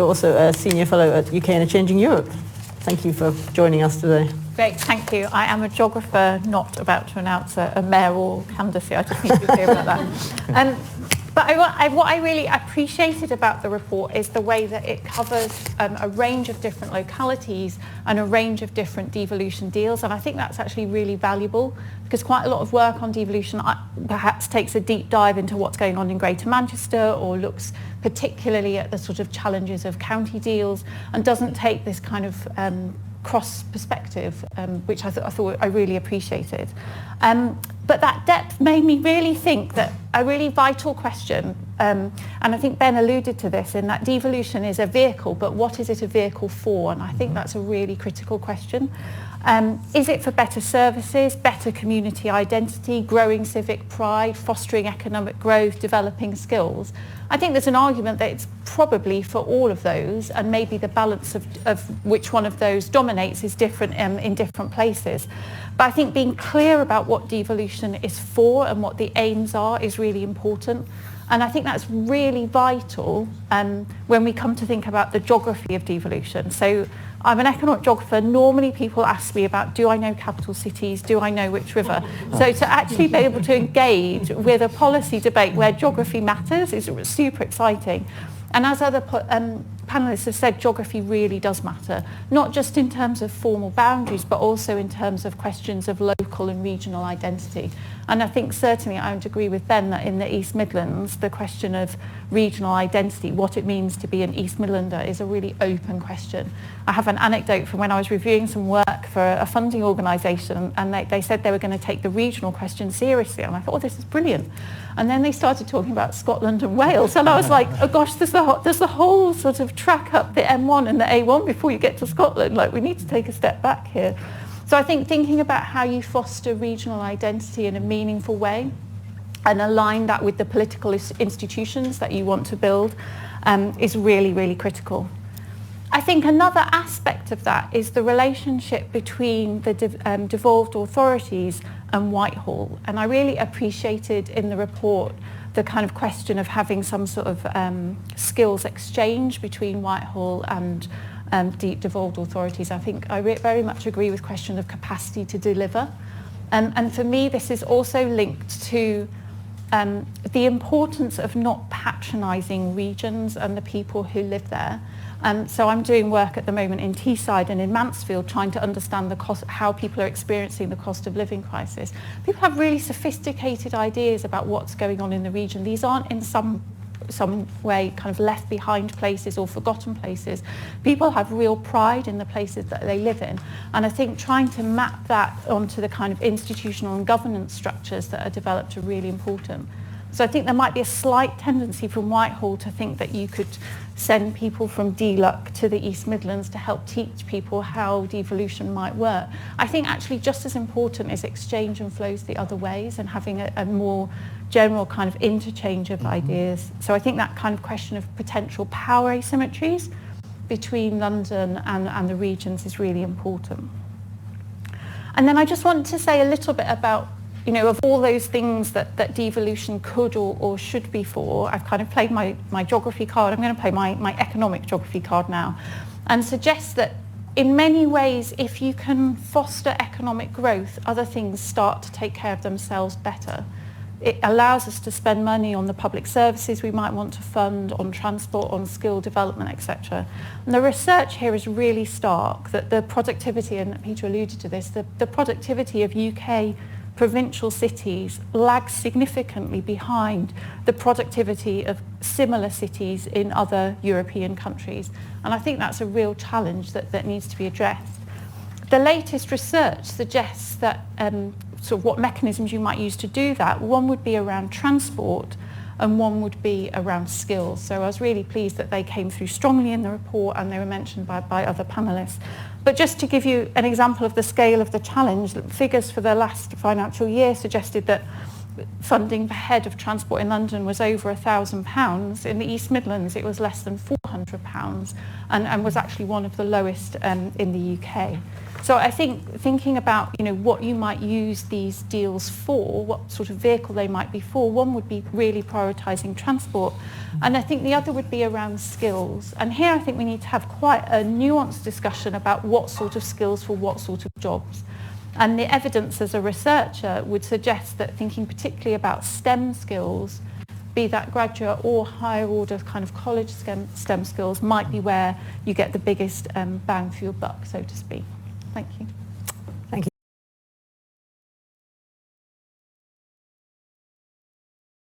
you're also a Senior Fellow at UK and a Changing Europe. Thank you for joining us today. Great, thank you. I am a geographer, not about to announce a mayoral candidacy. I just need to be clear about that. But what I really appreciated about the report is the way that it covers a range of different localities and a range of different devolution deals. And I think that's actually really valuable, because quite a lot of work on devolution perhaps takes a deep dive into what's going on in Greater Manchester, or looks particularly at the sort of challenges of county deals, and doesn't take this kind of cross perspective, which I thought I really appreciated. But that depth made me really think that a really vital question, and I think Ben alluded to this, in that devolution is a vehicle, but what is it a vehicle for? And I think that's a really critical question. Is it for better services, better community identity, growing civic pride, fostering economic growth, developing skills? I think there's an argument that it's probably for all of those, and maybe the balance of which one of those dominates is different in different places. But I think being clear about what devolution is for and what the aims are is really important. And I think that's really vital when we come to think about the geography of devolution. So I'm an economic geographer. Normally people ask me about, do I know capital cities? Do I know which river? So to actually be able to engage with a policy debate where geography matters is super exciting. And as other panellists have said, geography really does matter, not just in terms of formal boundaries, but also in terms of questions of local and regional identity. And I think certainly I would agree with Ben that in the East Midlands, the question of regional identity, what it means to be an East Midlander, is a really open question. I have an anecdote from when I was reviewing some work for a funding organisation, and they said they were going to take the regional question seriously, and I thought, oh, this is brilliant. And then they started talking about Scotland and Wales, and I was like, oh gosh, there's the whole sort of track up the M1 and the A1 before you get to Scotland. Like, we need to take a step back here. So I think thinking about how you foster regional identity in a meaningful way and align that with the political institutions that you want to build is really, really critical. I think another aspect of that is the relationship between the devolved authorities and Whitehall. And I really appreciated in the report the kind of question of having some sort of skills exchange between Whitehall and devolved authorities. I think I very much agree with the question of capacity to deliver. And for me, this is also linked to the importance of not patronising regions and the people who live there. So I'm doing work at the moment in Teesside and in Mansfield, trying to understand the cost, how people are experiencing the cost of living crisis. People have really sophisticated ideas about what's going on in the region. These aren't in some way kind of left behind places or forgotten places. People have real pride in the places that they live in. And I think trying to map that onto the kind of institutional and governance structures that are developed are really important. So I think there might be a slight tendency from Whitehall to think that you could send people from DLUC to the East Midlands to help teach people how devolution might work. I think actually just as important is exchange and flows the other ways, and having a more general kind of interchange of ideas. So I think that kind of question of potential power asymmetries between London and the regions is really important. And then I just want to say a little bit about, you know, of all those things that devolution could or should be for. I've kind of played my geography card. I'm going to play my economic geography card now, and suggest that in many ways, if you can foster economic growth, other things start to take care of themselves better. It allows us to spend money on the public services we might want to fund, on transport, on skill development, etc. And the research here is really stark, that the productivity, and Peter alluded to this, the productivity of UK provincial cities lags significantly behind the productivity of similar cities in other European countries. And I think that's a real challenge that needs to be addressed. The latest research suggests that sort of what mechanisms you might use to do that. One would be around transport, and one would be around skills. So I was really pleased that they came through strongly in the report, and they were mentioned by other panellists. But just to give you an example of the scale of the challenge, figures for the last financial year suggested that funding per head of transport in London was over £1,000. In the East Midlands, it was less than £400 and was actually one of the lowest in the UK. So I think thinking about, what you might use these deals for, what sort of vehicle they might be for, one would be really prioritising transport. And I think the other would be around skills. And here I think we need to have quite a nuanced discussion about what sort of skills for what sort of jobs. And the evidence as a researcher would suggest that thinking particularly about STEM skills, be that graduate or higher order kind of college STEM skills, might be where you get the biggest bang for your buck, so to speak. Thank you.